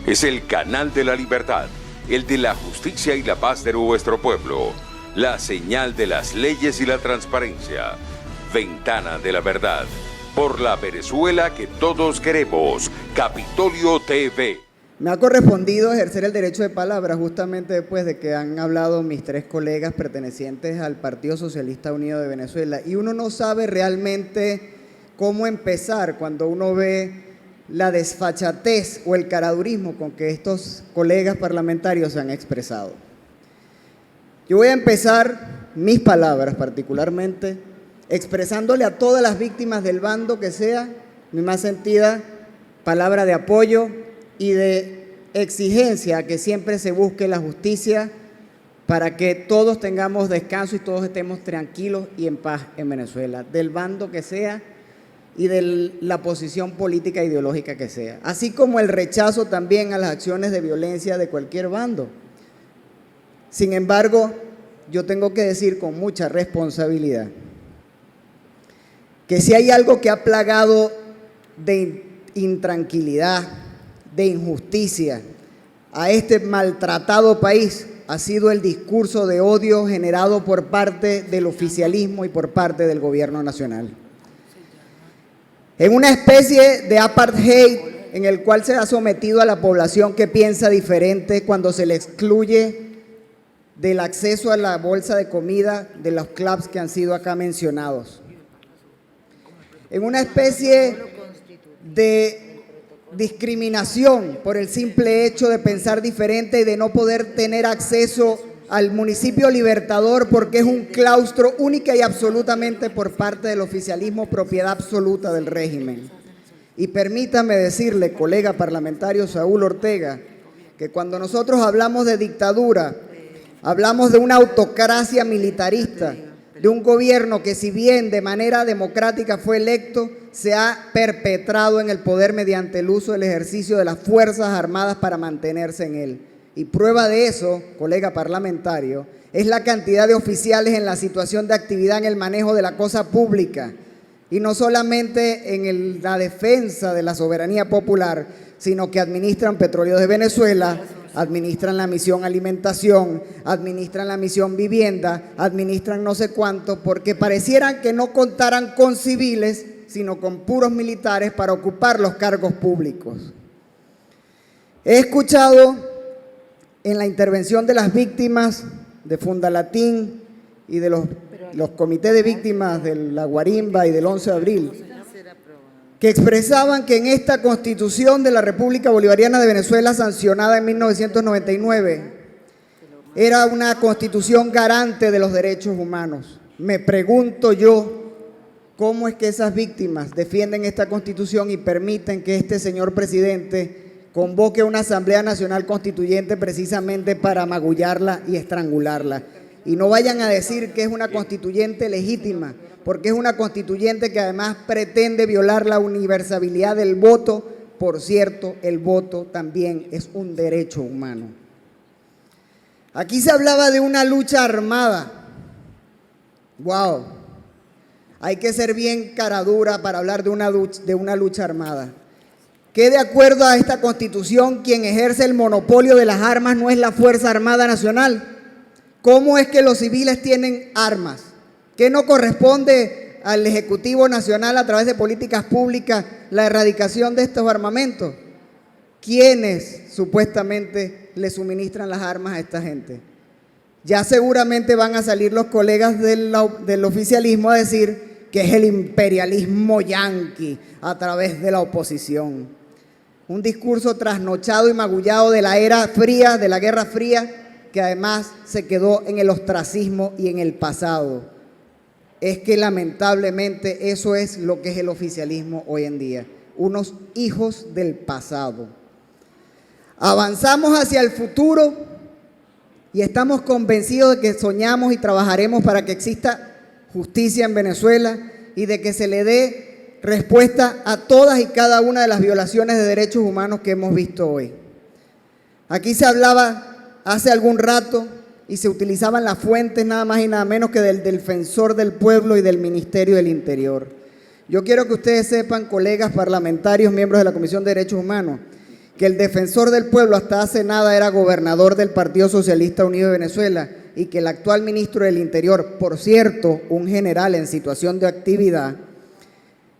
Es el canal de la libertad, el de la justicia y la paz de nuestro pueblo. La señal de las leyes y la transparencia. Ventana de la verdad. Por la Venezuela que todos queremos. Capitolio TV. Me ha correspondido ejercer el derecho de palabra justamente después de que han hablado mis tres colegas pertenecientes al Partido Socialista Unido de Venezuela. Y uno no sabe realmente cómo empezar cuando uno ve la desfachatez o el caradurismo con que estos colegas parlamentarios se han expresado. Yo voy a empezar mis palabras particularmente expresándole a todas las víctimas del bando que sea mi más sentida palabra de apoyo y de exigencia a que siempre se busque la justicia para que todos tengamos descanso y todos estemos tranquilos y en paz en Venezuela, del bando que sea y de la posición política e ideológica que sea, así como el rechazo también a las acciones de violencia de cualquier bando. Sin embargo, yo tengo que decir con mucha responsabilidad que si hay algo que ha plagado de intranquilidad, de injusticia a este maltratado país, ha sido el discurso de odio generado por parte del oficialismo y por parte del gobierno nacional. En una especie de apartheid en el cual se ha sometido a la población que piensa diferente cuando se le excluye del acceso a la bolsa de comida de los clubs que han sido acá mencionados. En una especie de discriminación por el simple hecho de pensar diferente y de no poder tener acceso al municipio Libertador porque es un claustro única y absolutamente por parte del oficialismo, propiedad absoluta del régimen. Y permítame decirle, colega parlamentario Saúl Ortega, que cuando nosotros hablamos de dictadura, hablamos de una autocracia militarista, de un gobierno que si bien de manera democrática fue electo, se ha perpetrado en el poder mediante el uso del ejercicio de las Fuerzas Armadas para mantenerse en él. Y prueba de eso, colega parlamentario, es la cantidad de oficiales en la situación de actividad en el manejo de la cosa pública, y no solamente en la defensa de la soberanía popular, sino que administran Petróleos de Venezuela, administran la misión alimentación, administran la misión vivienda, administran no sé cuánto, porque parecieran que no contaran con civiles, sino con puros militares para ocupar los cargos públicos. He escuchado en la intervención de las víctimas de Fundalatín y de los comités de víctimas de la Guarimba y del 11 de abril, que expresaban que en esta Constitución de la República Bolivariana de Venezuela, sancionada en 1999, era una Constitución garante de los derechos humanos. Me pregunto yo, ¿cómo es que esas víctimas defienden esta Constitución y permiten que este señor presidente convoque una Asamblea Nacional Constituyente precisamente para magullarla y estrangularla? Y no vayan a decir que es una constituyente legítima, porque es una constituyente que además pretende violar la universalidad del voto. Por cierto, el voto también es un derecho humano. Aquí se hablaba de una lucha armada. ¡Wow! Hay que ser bien caradura para hablar de una lucha armada. Que de acuerdo a esta Constitución, quien ejerce el monopolio de las armas no es la Fuerza Armada Nacional. ¿Cómo es que los civiles tienen armas? ¿Qué no corresponde al Ejecutivo Nacional a través de políticas públicas la erradicación de estos armamentos? ¿Quiénes supuestamente le suministran las armas a esta gente? Ya seguramente van a salir los colegas del oficialismo a decir que es el imperialismo yanqui a través de la oposición. Un discurso trasnochado y magullado de la era fría, de la Guerra Fría, que además se quedó en el ostracismo y en el pasado. Es que lamentablemente eso es lo que es el oficialismo hoy en día, unos hijos del pasado. Avanzamos hacia el futuro y estamos convencidos de que soñamos y trabajaremos para que exista justicia en Venezuela y de que se le dé respuesta a todas y cada una de las violaciones de derechos humanos que hemos visto hoy. Aquí se hablaba hace algún rato y se utilizaban las fuentes nada más y nada menos que del Defensor del Pueblo y del Ministerio del Interior. Yo quiero que ustedes sepan, colegas parlamentarios, miembros de la Comisión de Derechos Humanos, que el defensor del pueblo hasta hace nada era gobernador del Partido Socialista Unido de Venezuela y que el actual ministro del Interior, por cierto, un general en situación de actividad,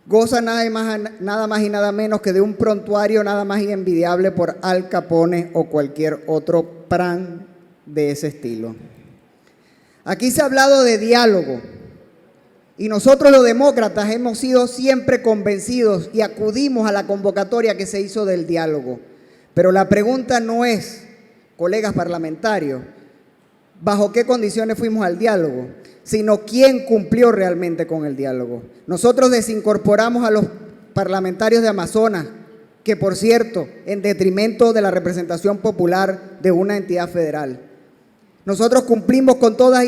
goza nada más y nada menos que de un prontuario nada más y envidiable por Al Capone o cualquier otro plan de ese estilo. Aquí se ha hablado de diálogo y nosotros los demócratas hemos sido siempre convencidos y acudimos a la convocatoria que se hizo del diálogo. Pero la pregunta no es, colegas parlamentarios, ¿bajo qué condiciones fuimos al diálogo?, sino quién cumplió realmente con el diálogo. Nosotros desincorporamos a los parlamentarios de Amazonas, que por cierto, en detrimento de la representación popular de una entidad federal. Nosotros cumplimos con todas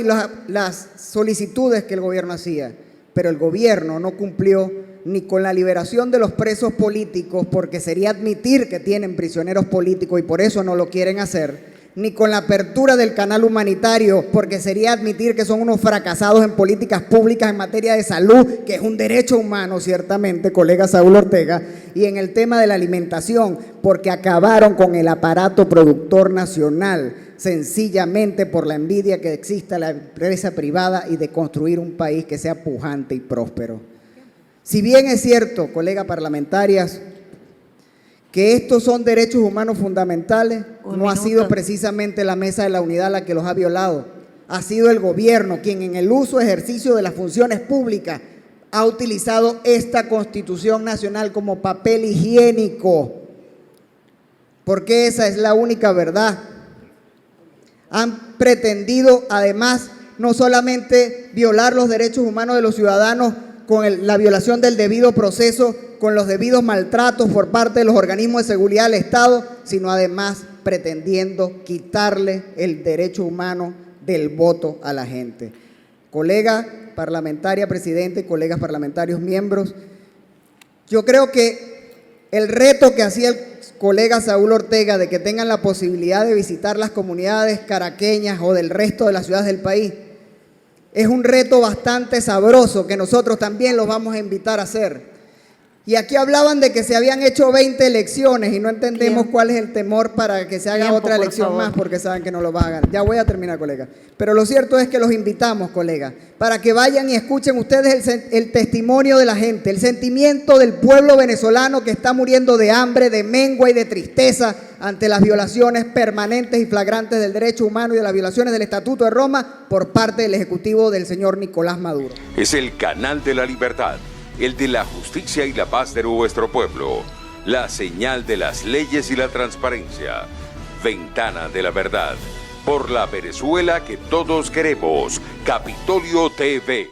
las solicitudes que el gobierno hacía, pero el gobierno no cumplió ni con la liberación de los presos políticos, porque sería admitir que tienen prisioneros políticos y por eso no lo quieren hacer, ni con la apertura del canal humanitario, porque sería admitir que son unos fracasados en políticas públicas en materia de salud, que es un derecho humano, ciertamente, colega Saúl Ortega, y en el tema de la alimentación, porque acabaron con el aparato productor nacional, sencillamente por la envidia que existe a la empresa privada y de construir un país que sea pujante y próspero. Si bien es cierto, colegas parlamentarias, que estos son derechos humanos fundamentales, no ha sido precisamente la Mesa de la Unidad la que los ha violado. Ha sido el gobierno quien en el uso ejercicio de las funciones públicas ha utilizado esta Constitución Nacional como papel higiénico, porque esa es la única verdad. Han pretendido además no solamente violar los derechos humanos de los ciudadanos con la violación del debido proceso, con los debidos maltratos por parte de los organismos de seguridad del Estado, sino además pretendiendo quitarle el derecho humano del voto a la gente. Colega parlamentaria, presidente, colegas parlamentarios, miembros, yo creo que el reto que hacía el colega Saúl Ortega de que tengan la posibilidad de visitar las comunidades caraqueñas o del resto de las ciudades del país, es un reto bastante sabroso que nosotros también los vamos a invitar a hacer. Y aquí hablaban de que se habían hecho 20 elecciones y no entendemos cuál es el temor para que se haga otra elección más, porque saben que no lo van a ganar. Ya voy a terminar, colega. Pero lo cierto es que los invitamos, colega, para que vayan y escuchen ustedes el testimonio de la gente, el sentimiento del pueblo venezolano que está muriendo de hambre, de mengua y de tristeza ante las violaciones permanentes y flagrantes del derecho humano y de las violaciones del Estatuto de Roma por parte del Ejecutivo del señor Nicolás Maduro. Es el canal de la libertad, el de la justicia y la paz de nuestro pueblo, la señal de las leyes y la transparencia, Ventana de la Verdad, por la Venezuela que todos queremos, Capitolio TV.